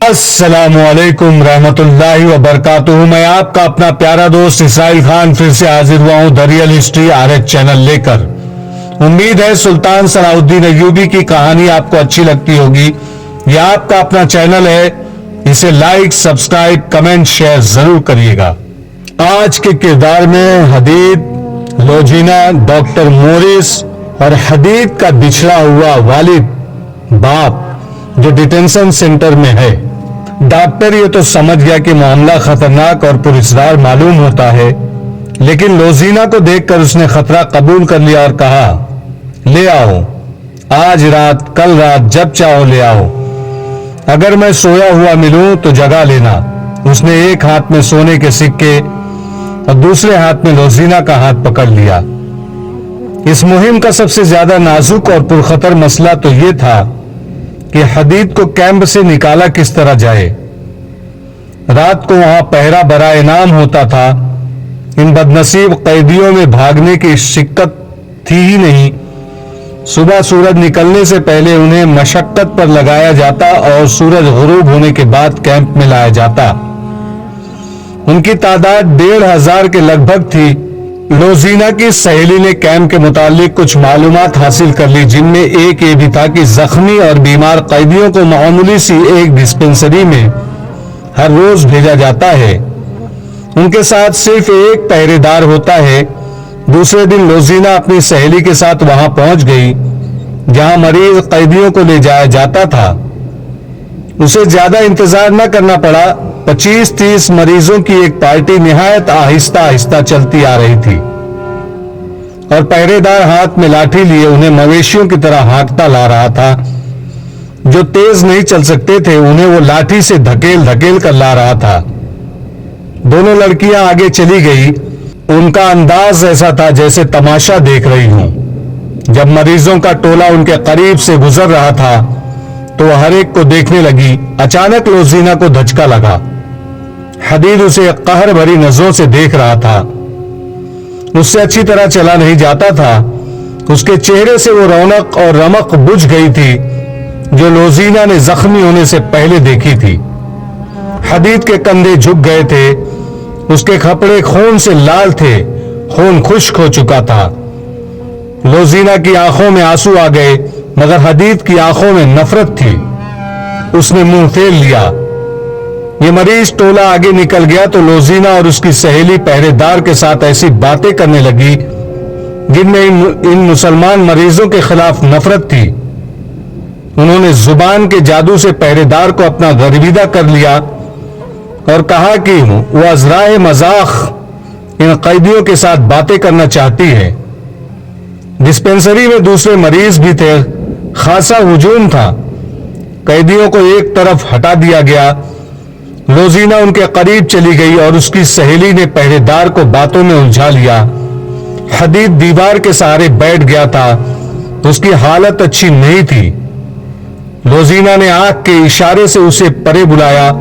السلام علیکم رحمت اللہ وبرکاتہ. میں آپ کا اپنا پیارا دوست اسرائیل خان پھر سے حاضر ہوا ہوں the real history R channel لے کر. امید ہے سلطان صلاح الدین ایوبی کی کہانی آپ کو اچھی لگتی ہوگی. یہ آپ کا اپنا چینل ہے, اسے لائک, سبسکرائب, کمنٹ, شیئر ضرور کریے گا. آج کے کردار میں حدید, لوجینا, ڈاکٹر موریس اور حدید کا بچھڑا ہوا والد باپ جو ڈیٹینشن سینٹر میں ہے. ڈاکٹر یہ تو سمجھ گیا کہ معاملہ خطرناک اور پراسرار معلوم ہوتا ہے, لیکن لوزینا کو دیکھ کر اس نے خطرہ قبول کر لیا اور کہا, لے آؤ, آج رات, کل رات, جب چاہو لے آؤ. اگر میں سویا ہوا ملوں تو جگا لینا. اس نے ایک ہاتھ میں سونے کے سکے اور دوسرے ہاتھ میں لوزینا کا ہاتھ پکڑ لیا. اس مہم کا سب سے زیادہ نازک اور پرخطر مسئلہ تو یہ تھا کہ حدید کو کیمپ سے نکالا کس طرح جائے. رات کو وہاں پہرا برائے انعام ہوتا تھا. ان بدنصیب قیدیوں میں بھاگنے کی شکت تھی ہی نہیں. صبح سورج نکلنے سے پہلے انہیں مشقت پر لگایا جاتا اور سورج غروب ہونے کے بعد کیمپ میں لایا جاتا. ان کی تعداد 1500 کے لگ بھگ تھی. لوزینا کی سہیلی نے کیمپ کے متعلق کچھ معلومات حاصل کر لی, جن میں ایک یہ بھی تھا کہ زخمی اور بیمار قیدیوں کو معمولی سی ایک ڈسپنسری میں ہر روز بھیجا جاتا ہے. ان کے ساتھ صرف ایک پہرے دار ہوتا ہے. دوسرے دن لوزینا اپنی سہیلی کے ساتھ وہاں پہنچ گئی جہاں مریض قیدیوں کو لے جایا جاتا تھا. اسے زیادہ انتظار نہ کرنا پڑا. 25-30 مریضوں کی ایک پارٹی نہایت آہستہ آہستہ چلتی آ رہی تھی اور پہرے دار ہاتھ میں لاٹھی لیے انہیں مویشیوں کی طرح ہانکتا لا رہا تھا. جو تیز نہیں چل سکتے تھے انہیں وہ لاٹھی سے دھکیل دھکیل کر لا رہا تھا. دونوں لڑکیاں آگے چلی گئی. ان کا انداز ایسا تھا جیسے تماشا دیکھ رہی ہوں. جب مریضوں کا ٹولہ ان کے قریب سے گزر رہا تھا تو وہ ہر ایک کو دیکھنے لگی. اچانک لوزینا کو دھچکا لگا. حدید اسے قہر بھری نظروں سے دیکھ رہا تھا. اس سے اچھی طرح چلا نہیں جاتا تھا. اس کے چہرے سے وہ رونق اور رمق بجھ گئی تھی جو لوزینا نے زخمی ہونے سے پہلے دیکھی تھی. حدید کے کندھے جھک گئے تھے. اس کے کپڑے خون سے لال تھے. خون خشک ہو چکا تھا. لوزینا کی آنکھوں میں آنسو آ گئے, مگر حدید کی آنکھوں میں نفرت تھی. اس نے منہ پھیر لیا. یہ مریض ٹولہ آگے نکل گیا تو لوزینا اور اس کی سہیلی پہرے دار کے ساتھ ایسی باتیں کرنے لگی جن میں ان مسلمان مریضوں کے خلاف نفرت تھی. انہوں نے زبان کے جادو سے پہرے دار کو اپنا گرویدہ کر لیا اور کہا کہ وہ ازرائے مذاق ان قیدیوں کے ساتھ باتیں کرنا چاہتی ہے. ڈسپنسری میں دوسرے مریض بھی تھے. خاصا ہجوم تھا. قیدیوں کو ایک طرف ہٹا دیا گیا. لوزینا ان کے قریب چلی گئی اور اس کی سہیلی نے پہرے دار کو باتوں میں الجھا لیا. حدید دیوار کے سہارے بیٹھ گیا تھا. اس کی حالت اچھی نہیں تھی. لوزینا نے آنکھ کے اشارے سے اسے پرے بلایا.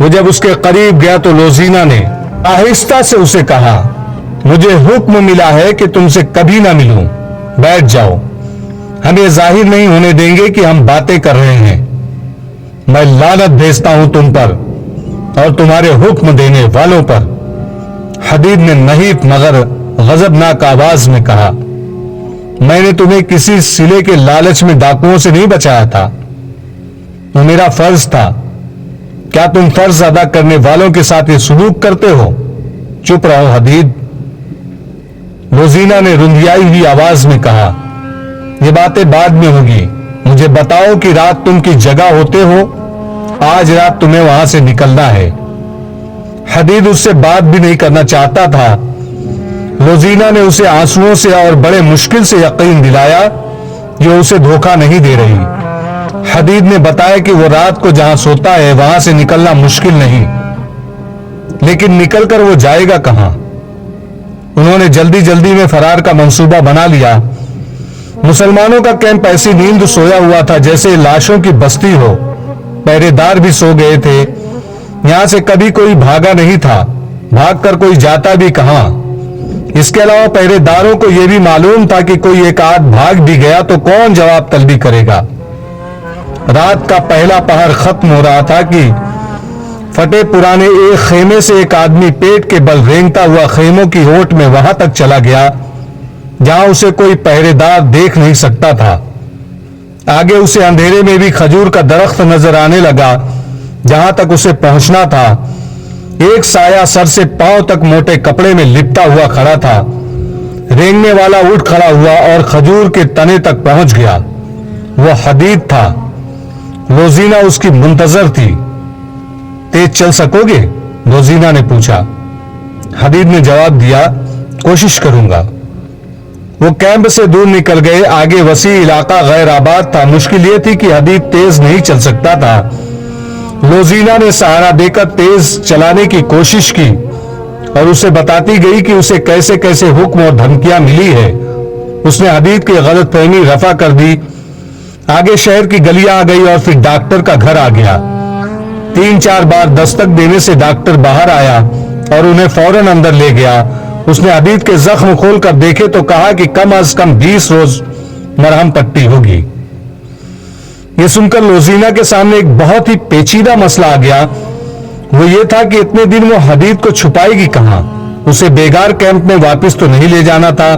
وہ جب اس کے قریب گیا تو لوزینا نے آہستہ سے اسے کہا, مجھے حکم ملا ہے کہ تم سے کبھی نہ ملوں. بیٹھ جاؤ. ہم یہ ظاہر نہیں ہونے دیں گے کہ ہم باتیں کر رہے ہیں. میں لعنت بھیجتا ہوں تم پر اور تمہارے حکم دینے والوں پر. حدید نے نحیف مگر غضبناک آواز میں کہا, میں نے تمہیں کسی سلے کے لالچ میں ڈاکوؤں سے نہیں بچایا تھا. وہ میرا فرض تھا. کیا تم فرض ادا کرنے والوں کے ساتھ یہ سلوک کرتے ہو؟ چپ رہو حدید. لوزینا نے رندیائی ہوئی آواز میں کہا, یہ باتیں بعد میں ہوگی. مجھے بتاؤ کہ رات تم کی جگہ ہوتے ہو. آج رات تمہیں وہاں سے نکلنا ہے. حدید اس سے بات بھی نہیں کرنا چاہتا تھا. لوزینا نے اسے آنسوؤں سے اور بڑے مشکل سے یقین دلایا جو اسے دھوکہ نہیں دے رہی. حدید نے بتایا کہ وہ رات کو جہاں سوتا ہے وہاں سے نکلنا مشکل نہیں, لیکن نکل کر وہ جائے گا کہاں؟ انہوں نے جلدی جلدی میں فرار کا منصوبہ بنا لیا. مسلمانوں کا کیمپ ایسی نیند سویا ہوا تھا جیسے لاشوں کی بستی ہو. پہرے دار بھی سو گئے تھے. یہاں سے کبھی کوئی بھاگا نہیں تھا. بھاگ کر کوئی جاتا بھی کہاں؟ اس کے علاوہ پہرے داروں کو یہ بھی معلوم تھا کہ کوئی ایک آدھ بھاگ بھی گیا تو کون جواب طلبی کرے گا. رات کا پہلا پہر ختم ہو رہا تھا کہ پھٹے پرانے ایک خیمے سے ایک آدمی پیٹ کے بل رینگتا ہوا خیموں کی اوٹ میں وہاں تک چلا گیا جہاں اسے کوئی پہرے دار دیکھ نہیں سکتا تھا۔ آگے اسے اندھیرے میں بھی کھجور کا درخت نظر آنے لگا جہاں تک اسے پہنچنا تھا۔ ایک سایہ سر سے پاؤں تک موٹے کپڑے میں لپٹا ہوا کھڑا تھا۔ رینگنے والا اٹھ کھڑا ہوا اور کھجور کے تنے تک پہنچ گیا۔ وہ حدید تھا۔ روزینہ اس کی منتظر تھی۔ تیز چل سکو گے؟ روزینہ نے پوچھا۔ حدید نے جواب دیا، کوشش کروں گا۔ وہ کیمپ سے دور نکل گئے۔ آگے وسیع علاقہ غیر آباد تھا۔ مشکل یہ تھی کہ حدید تیز نہیں چل سکتا تھا۔ روزینہ نے سہارا دے کر تیز چلانے کی کوشش کی اور اسے بتاتی گئی کہ اسے کیسے کیسے حکم اور دھمکیاں ملی ہے۔ اس نے حدید کی غلط فہمی رفع کر دی۔ آگے شہر کی گلیاں آ گئی اور پھر ڈاکٹر کا گھر آ گیا۔ 3-4 بار دستک دینے سے ڈاکٹر باہر آیا اور انہیں فوراً اندر لے گیا۔ اس نے حدید کے زخم کھول کر دیکھے تو کہا کہ کم از کم 20 روز مرہم پٹی ہوگی۔ یہ سن کر روزینہ کے سامنے ایک بہت ہی پیچیدہ مسئلہ آ گیا۔ وہ یہ تھا کہ اتنے دن وہ حدید کو چھپائے گی کہاں؟ اسے بیگار کیمپ میں واپس تو نہیں لے جانا تھا۔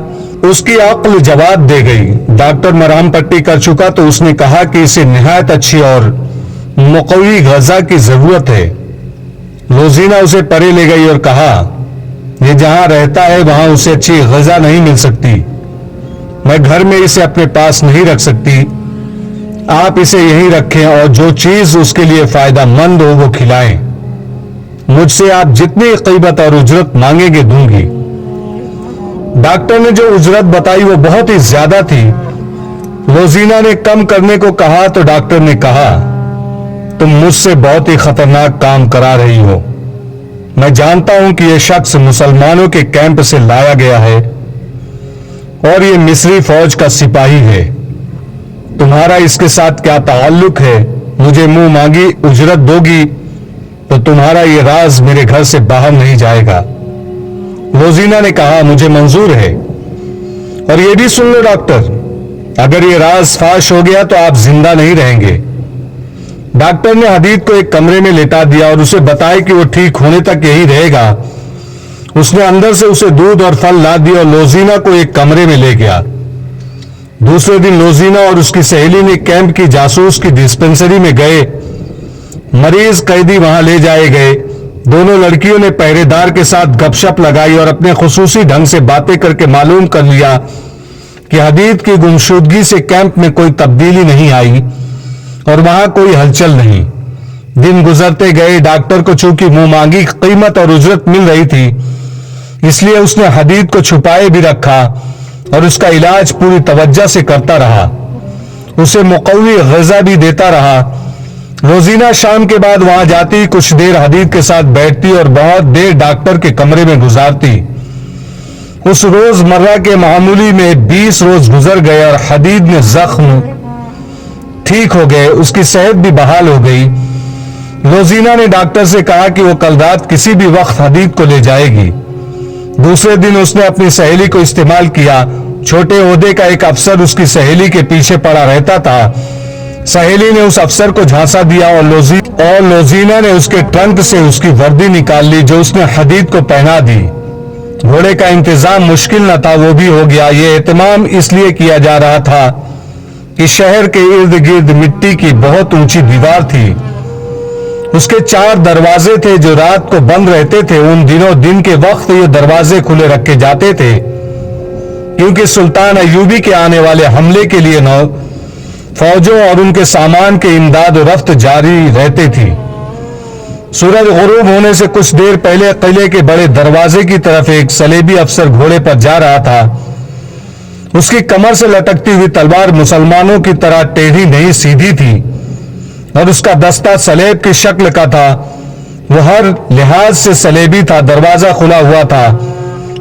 اس کی عقل جواب دے گئی۔ ڈاکٹر مرہم پٹی کر چکا تو اس نے کہا کہ اسے نہایت اچھی اور مقوی غذا کی ضرورت ہے۔ روزینہ اسے پرے لے گئی اور کہا، یہ جہاں رہتا ہے وہاں اسے اچھی غذا نہیں مل سکتی۔ میں گھر میں اسے اپنے پاس نہیں رکھ سکتی۔ آپ اسے یہیں رکھیں اور جو چیز اس کے لیے فائدہ مند ہو وہ کھلائیں۔ مجھ سے آپ جتنی قیمت اور اجرت مانگیں گے دوں گی۔ ڈاکٹر نے جو اجرت بتائی وہ بہت ہی زیادہ تھی۔ روزینہ نے کم کرنے کو کہا تو ڈاکٹر نے کہا، تم مجھ سے بہت ہی خطرناک کام کرا رہی ہو۔ میں جانتا ہوں کہ یہ شخص مسلمانوں کے کیمپ سے لایا گیا ہے اور یہ مصری فوج کا سپاہی ہے۔ تمہارا اس کے ساتھ کیا تعلق ہے؟ مجھے منہ مانگی اجرت دو گی تو تمہارا یہ راز میرے گھر سے باہر نہیں جائے گا۔ روزینہ نے کہا، مجھے منظور ہے۔ اور یہ بھی سن لو ڈاکٹر، اگر یہ راز فاش ہو گیا تو آپ زندہ نہیں رہیں گے۔ ڈاکٹر نے حدید کو ایک کمرے میں لٹا دیا اور اسے بتایا کہ وہ ٹھیک ہونے تک یہی رہے گا۔ اس نے اندر سے اسے دودھ اور پھل لا دی اور روزینہ کو ایک کمرے میں لے گیا۔ دوسرے دن روزینہ اور اس کی سہیلی نے کیمپ کی جاسوس کی ڈسپنسری میں گئے۔ مریض قیدی وہاں لے جائے گئے۔ دونوں لڑکیوں نے پہرے دار کے ساتھ گپ شپ لگائی اور اپنے خصوصی ڈھنگ سے باتیں کر کے معلوم کر لیا کہ حدید کی گمشدگی سے کیمپ میں کوئی تبدیلی نہیں آئی اور وہاں کوئی ہلچل نہیں۔ دن گزرتے گئے۔ ڈاکٹر کو چونکہ منہ مانگی قیمت اور اجرت مل رہی تھی اس لیے اس نے حدید کو چھپائے بھی رکھا اور اس کا علاج پوری توجہ سے کرتا رہا۔ اسے مقوی غذا بھی دیتا رہا۔ روزینہ شام کے بعد وہاں جاتی، کچھ دیر حدید کے ساتھ بیٹھتی اور بہت دیر ڈاکٹر کے کمرے میں گزارتی۔ اس روز مرہ کے معمولی میں 20 روز گزر گئے اور حدید نے زخم ٹھیک ہو گئے، اس کی صحت بھی بحال ہو گئی۔ روزینہ نے ڈاکٹر سے کہا کہ وہ کل رات کسی بھی وقت حدید کو لے جائے گی۔ دوسرے دن اس نے اپنی سہیلی کو استعمال کیا۔ چھوٹے عہدے کا ایک افسر اس کی سہیلی کے پیچھے پڑا رہتا تھا۔ سہیلی نے اس افسر کو جھانسا دیا اور لوزینہ نے اس کے ٹرنک سے اس کی وردی نکال لی جو اس نے حدید کو پہنا دی۔ گھوڑے کا انتظام مشکل نہ تھا، وہ بھی ہو گیا۔ یہ اہتمام اس لیے کیا جا رہا تھا کہ شہر کے ارد گرد مٹی کی بہت اونچی دیوار تھی۔ اس کے 4 دروازے تھے جو رات کو بند رہتے تھے۔ ان دنوں دن کے وقت یہ دروازے کھلے رکھے جاتے تھے کیونکہ سلطان ایوبی کے آنے والے حملے کے لیے فوجوں اور ان کے سامان کے امداد و رفت جاری رہتی تھی۔ سورج غروب ہونے سے کچھ دیر پہلے قلعے کے بڑے دروازے کی طرف ایک صلیبی افسر گھوڑے پر جا رہا تھا۔ اس کی کمر سے لٹکتی ہوئی تلوار مسلمانوں کی طرح ٹیڑھی نہیں سیدھی تھی اور اس کا دستہ سلیب کی شکل کا تھا۔ وہ ہر لحاظ سے سلیبی تھا۔ دروازہ کھلا ہوا تھا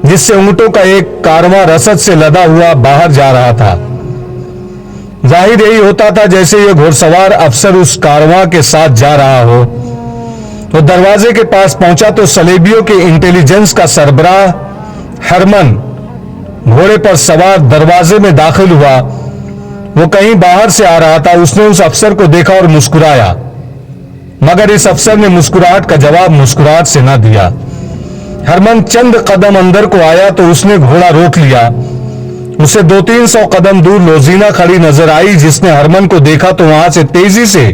جس سے اونٹوں کا ایک کارواں رسد سے لدا ہوا باہر جا رہا تھا۔ ظاہر یہی ہوتا تھا جیسے یہ گھوڑ سوار افسر اس کارواں کے ساتھ جا رہا ہو۔ وہ دروازے کے پاس پہنچا تو سلیبیوں کے انٹیلیجنس کا سربراہ ہرمن گھوڑے پر سوار دروازے میں داخل ہوا۔ وہ کہیں باہر سے آ رہا تھا. اس نے اس افسر کو دیکھا اور مسکرایا، مگر اس افسر نے مسکراہٹ کا جواب مسکراہٹ سے نہ دیا. ہرمن چند قدم اندر کو آیا تو اس نے گھوڑا روک لیا. اسے 200-300 قدم دور لوزینہ کھڑی نظر آئی، جس نے ہرمن کو دیکھا تو وہاں سے تیزی سے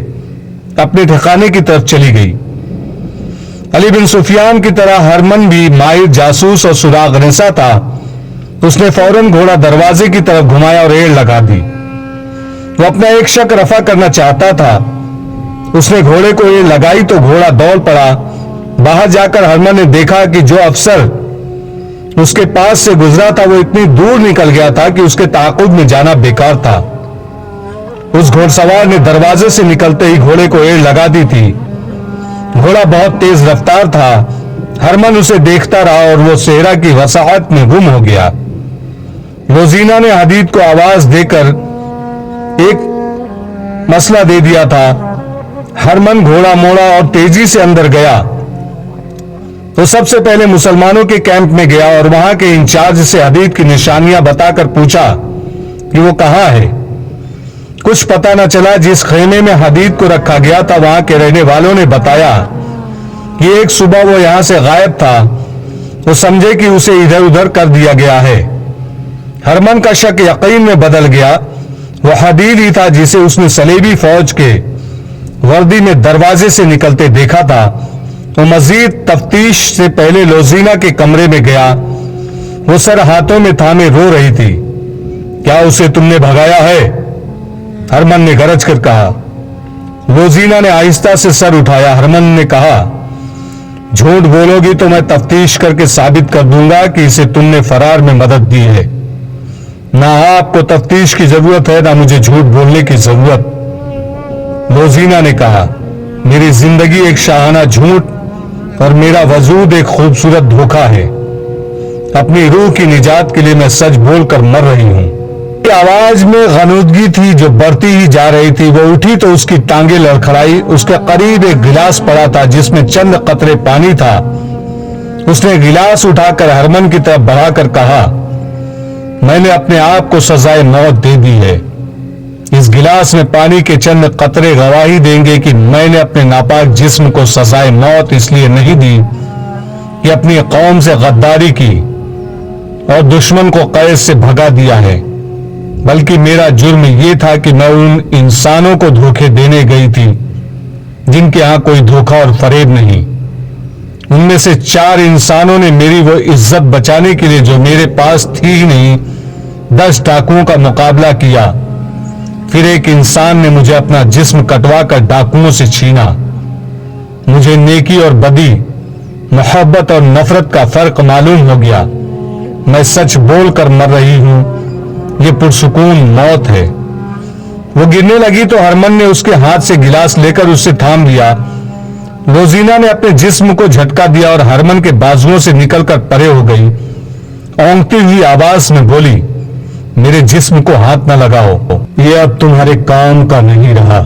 اپنے ٹھکانے کی طرف چلی گئی. علی بن سفیان کی طرح ہرمن بھی ماہر جاسوس اور سراغ رساں تھا. اس نے فوراً گھوڑا دروازے کی طرف گھمایا اور ایڑ لگا دی. وہ اپنا ایک شک رفع کرنا چاہتا تھا. اس نے گھوڑے کو ایڑ لگائی تو گھوڑا دوڑ پڑا. باہر جا کر ہرمن نے دیکھا کہ جو افسر اس کے پاس سے گزرا تھا وہ اتنی دور نکل گیا تھا کہ اس کے تعاقب میں جانا بیکار تھا. اس گھوڑ سوار نے دروازے سے نکلتے ہی گھوڑے کو ایڑ لگا دی تھی. گھوڑا بہت تیز رفتار تھا. ہرمن اسے دیکھتا رہا اور وہ صحرا کی وسعت میں گم ہو گیا. لوزینہ نے حدید کو آواز دے کر ایک مسئلہ دے دیا تھا. ہرمن گھوڑا موڑا اور تیزی سے اندر گیا. تو سب سے پہلے مسلمانوں کے کیمپ میں گیا اور وہاں کے انچارج سے حدید کی نشانیاں بتا کر پوچھا کہ وہ کہاں ہے. کچھ پتہ نہ چلا. جس خیمے میں حدید کو رکھا گیا تھا وہاں کے رہنے والوں نے بتایا کہ ایک صبح وہ یہاں سے غائب تھا. وہ سمجھے کہ اسے ادھر ادھر کر دیا گیا ہے. ہرمن کا شک یقین میں بدل گیا. وہ حدید ہی تھا جسے اس نے صلیبی فوج کے وردی میں دروازے سے نکلتے دیکھا تھا. وہ مزید تفتیش سے پہلے لوزینہ کے کمرے میں گیا. وہ سر ہاتھوں میں تھامے رو رہی تھی. کیا اسے تم نے بھگایا ہے؟ ہرمن نے گرج کر کہا. لوزینہ نے آہستہ سے سر اٹھایا. ہرمن نے کہا جھوٹ بولو گی تو میں تفتیش کر کے ثابت کر دوں گا کہ اسے تم نے فرار میں مدد دی ہے. نہ آپ کو تفتیش کی ضرورت ہے نہ مجھے جھوٹ بولنے کی ضرورت. لوزینہ نے کہا میری زندگی ایک شاہانہ جھوٹ اور میرا وجود ایک خوبصورت دھوکہ ہے. اپنی روح کی نجات کے لیے میں سچ بول کر مر رہی ہوں. آواز میں غنودگی تھی جو بڑھتی ہی جا رہی تھی. وہ اٹھی تو اس کی ٹانگیں لڑکھڑائی. اس کے قریب ایک گلاس پڑا تھا جس میں چند قطرے پانی تھا. اس نے گلاس اٹھا کر ہرمن کی طرف بڑھا کر کہا میں نے اپنے آپ کو سزائے موت دے دی ہے. اس گلاس میں پانی کے چند قطرے گواہی دیں گے کہ میں نے اپنے ناپاک جسم کو سزائے موت اس لیے نہیں دی کہ اپنی قوم سے غداری کی اور دشمن کو قید سے بھگا دیا ہے، بلکہ میرا جرم یہ تھا کہ میں ان انسانوں کو دھوکے دینے گئی تھی جن کے ہاں کوئی دھوکہ اور فریب نہیں. ان میں سے 4 انسانوں نے میری وہ عزت بچانے کے لیے جو میرے پاس تھی ہی نہیں 10 ڈاکوؤں کا مقابلہ کیا. پھر ایک انسان نے مجھے اپنا جسم کٹوا کر ڈاکوؤں سے چھینا. مجھے نیکی اور بدی، محبت اور نفرت کا فرق معلوم ہو گیا. میں سچ بول کر مر رہی ہوں. یہ پرسکون موت ہے. وہ گرنے لگی تو ہرمن نے اس کے ہاتھ سے گلاس لے کر اسے تھام لیا. لوزینہ نے اپنے جسم کو جھٹکا دیا اور ہرمن کے بازوؤں سے نکل کر پرے ہو گئی. اونگتی ہوئی آواز میں بولی میرے جسم کو ہاتھ نہ لگاؤ، یہ اب تمہارے کام کا نہیں رہا.